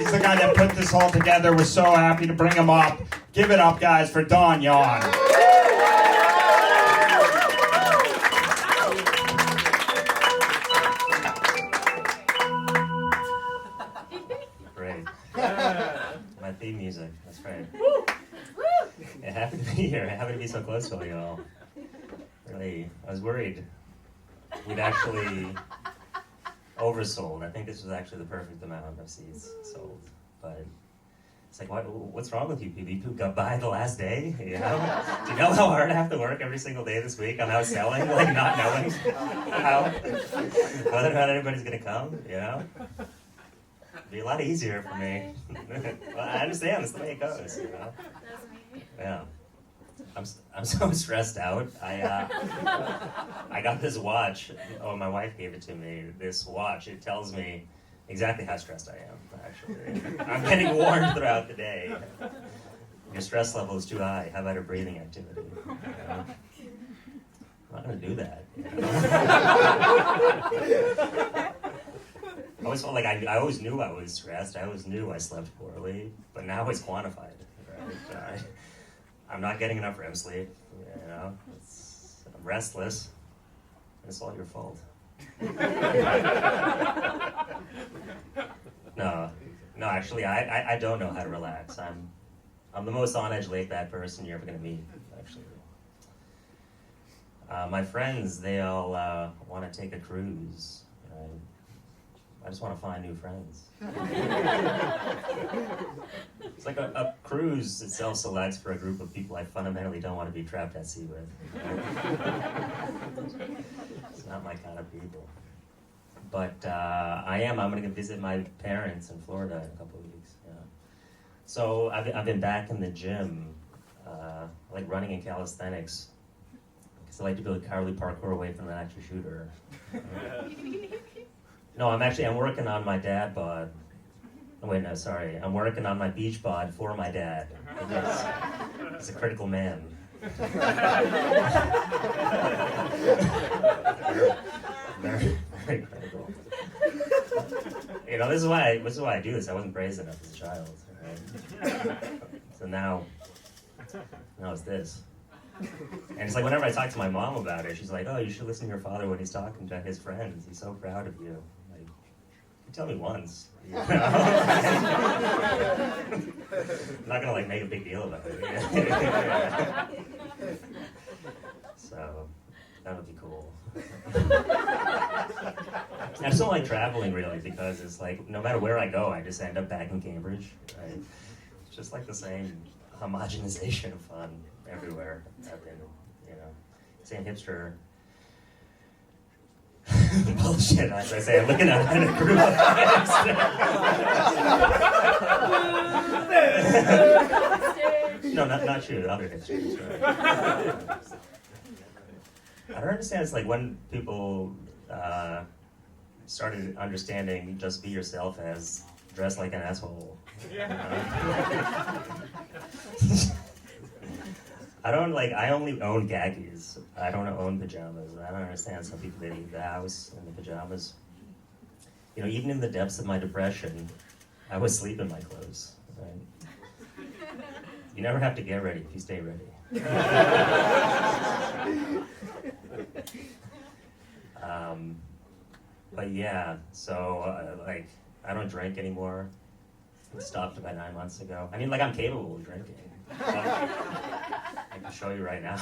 He's the guy that put this all together. We're so happy to bring him up. Give it up, guys, for Don Yon. Great. My theme music. That's great. Yeah, happy to be here. Happy to be so close to all y'all. Really, I was worried we'd actually oversold. I think this was actually the perfect amount of seats sold. But it's like, what's wrong with you people? You got by the last day? You know? Do you know how hard I have to work every single day this week? I'm out selling, like not knowing how, whether or not anybody's gonna come, you know? It'd be a lot easier for me. Well, I understand, that's the way it goes, you know? Yeah. I'm so stressed out. I got this watch. Oh, my wife gave it to me. This watch. It tells me exactly how stressed I am. Actually, I'm getting warned throughout the day. Your stress level is too high. How about a breathing activity? You know? I'm not going to do that. You know? I always felt like I always knew I was stressed. I always knew I slept poorly, but now it's quantified. Right? I'm not getting enough REM sleep, you know, I'm restless, it's all your fault. No, actually, I don't know how to relax. I'm the most on-edge, laid-back person you're ever gonna meet, actually. My friends, they all want to take a cruise, right? I just want to find new friends. It's like a cruise itself selects for a group of people I fundamentally don't want to be trapped at sea with. It's not my kind of people. But I'm going to visit my parents in Florida in a couple of weeks. Yeah. So I've been back in the gym, like running in calisthenics, because I like to build cowardly parkour away from an active shooter. No, I'm working on my dad bod. Oh, wait, no, sorry. I'm working on my beach bod for my dad. Because he's a critical man. Very, very critical. You know, this is why I do this. I wasn't praised enough as a child. Right? So now it's this. And it's like whenever I talk to my mom about it, she's like, "Oh, you should listen to your father when he's talking to his friends. He's so proud of you." Like, you tell me once. You know? I'm not gonna like make a big deal about it. So that would be cool. I just don't like traveling really because it's like no matter where I go, I just end up back in Cambridge. Right? It's just like the same homogenization of fun everywhere. I've been, you know, same hipster bullshit. As I say, I'm looking at a group of hipsters. No, not you. Other hipsters. Right? I don't understand. It's like when people started understanding just be yourself as dress like an asshole. I only own khakis. I don't own pajamas. I don't understand some people that leave the house in the pajamas. You know, even in the depths of my depression, I would sleep in my clothes. Right? You never have to get ready if you stay ready. But yeah, so I don't drink anymore. I stopped about 9 months ago. I mean, like I'm capable of drinking. I can show you right now.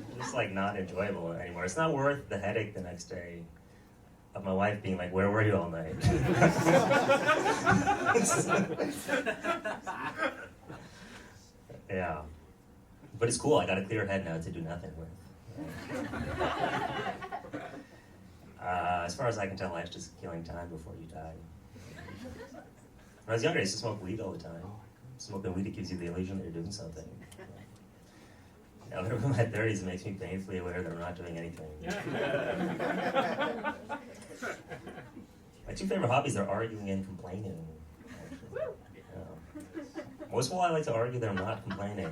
It's just like not enjoyable anymore. It's not worth the headache the next day of my wife being like, "Where were you all night?" Yeah, but it's cool. I got a clear head now to do nothing with. As far as I can tell, life's just killing time before you die. When I was younger, I used to smoke weed all the time. Smoking weed, it gives you the illusion that you're doing something. Now that I'm in my 30s, it makes me painfully aware that I'm not doing anything. My two favorite hobbies are arguing and complaining. Actually. Yeah. Most of all, I like to argue that I'm not complaining.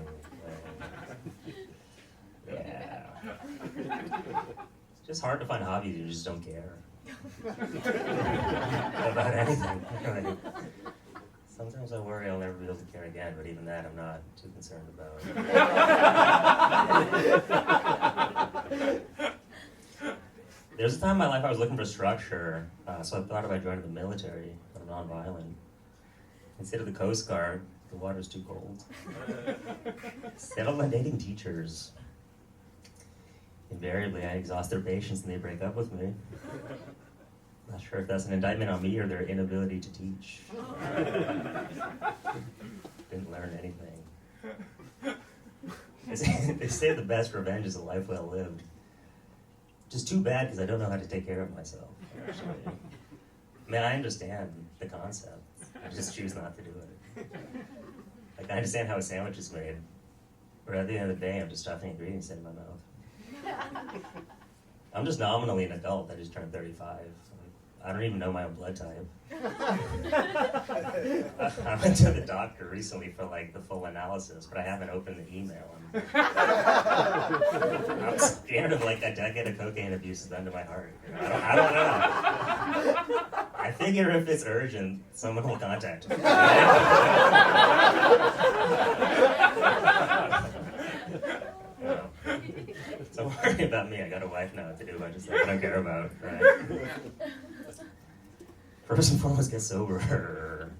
Yeah. It's just hard to find hobbies you just don't care. about anything. Like, sometimes I worry I'll never be able to care again, but even that I'm not too concerned about. There's a time in my life I was looking for structure, so I thought about joining the military, but I'm non-violent. Instead of the Coast Guard, the water's too cold. Settled on dating teachers. Invariably, I exhaust their patience and they break up with me. Not sure if that's an indictment on me or their inability to teach. Didn't learn anything. They say the best revenge is a life well lived. Just too bad because I don't know how to take care of myself, actually. I mean, I understand the concept. I just choose not to do it. Like, I understand how a sandwich is made, but at the end of the day, I'm just stuffing ingredients in my mouth. I'm just nominally an adult. I just turned 35. I don't even know my own blood type. I went to the doctor recently for like the full analysis, but I haven't opened the email. I'm scared of like a decade of cocaine abuse done to my heart. I don't know. I figure if it's urgent, someone will contact me. Don't worry about me. I got a wife now to do a bunch of stuff I don't care about. Right? First and foremost, get sober.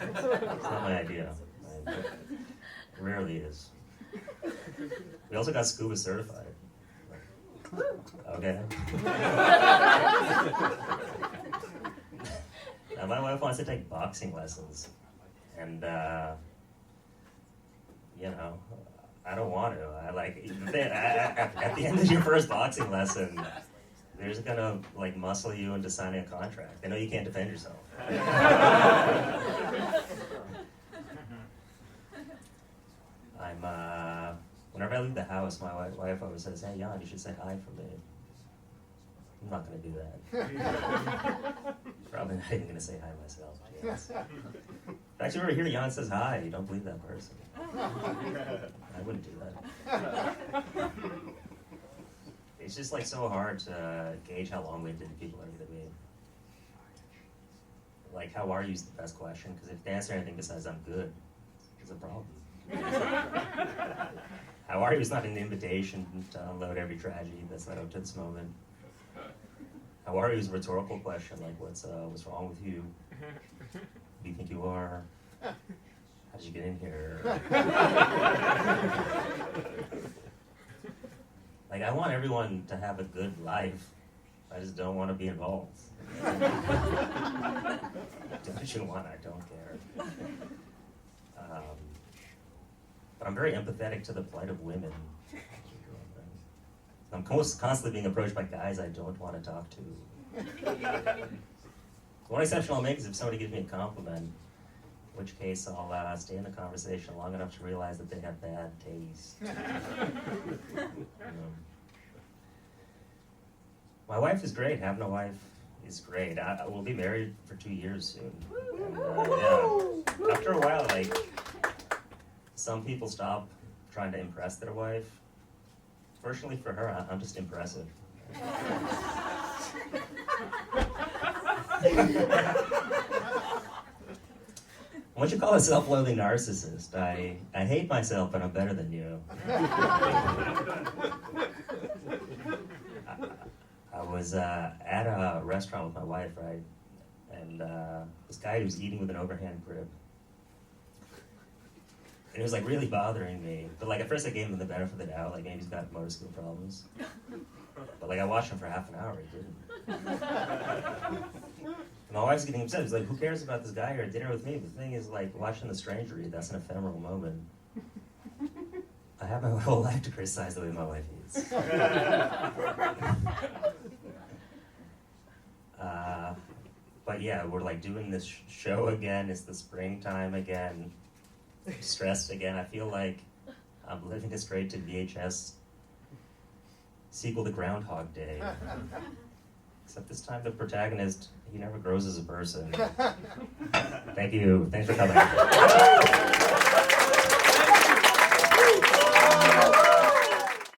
It's not my idea. It rarely is. We also got scuba certified. Okay. Now my wife wants to take boxing lessons, and you know, I don't want to. I like at the end of your first boxing lesson, they're just gonna like muscle you into signing a contract. They know you can't defend yourself. Whenever I leave the house, my wife always says, "Hey, Jan, you should say hi for me." I'm not gonna do that. Probably not even gonna say hi myself. Yes. If you ever hear Jan says hi, you don't believe that person. I wouldn't do that. It's just like so hard to gauge how long-winded people are going to be. Like, how are you is the best question, because if they answer anything besides I'm good, it's a problem. How are you is not an invitation to unload every tragedy that's led up to this moment. How are you is a rhetorical question, like what's wrong with you? Who do you think you are? How did you get in here? Like, I want everyone to have a good life. I just don't want to be involved. Do what you want, I don't care. But I'm very empathetic to the plight of women. I'm constantly being approached by guys I don't want to talk to. One exception I'll make is if somebody gives me a compliment, in which case I'll stay in the conversation long enough to realize that they have bad taste. My wife is great. Having a wife is great. We'll be married for 2 years soon. And, yeah. After a while, like, some people stop trying to impress their wife. Fortunately for her, I'm just impressive. What you call a self-loathing narcissist? I hate myself, but I'm better than you. I was at a restaurant with my wife, right? And this guy was eating with an overhand grip. And it was like really bothering me. But like at first I gave him the benefit of the doubt, like maybe he's got motor skill problems. But like I watched him for half an hour, he didn't. My wife's getting upset. She's like, who cares about this guy here at dinner with me? The thing is, like, watching The Stranger eat, that's an ephemeral moment. I have my whole life to criticize the way my wife eats. But yeah, we're like doing this show again. It's the springtime again. I'm stressed again. I feel like I'm living a straight to VHS sequel to Groundhog Day. Except this time the protagonist, he never grows as a person. Thank you. Thanks for coming.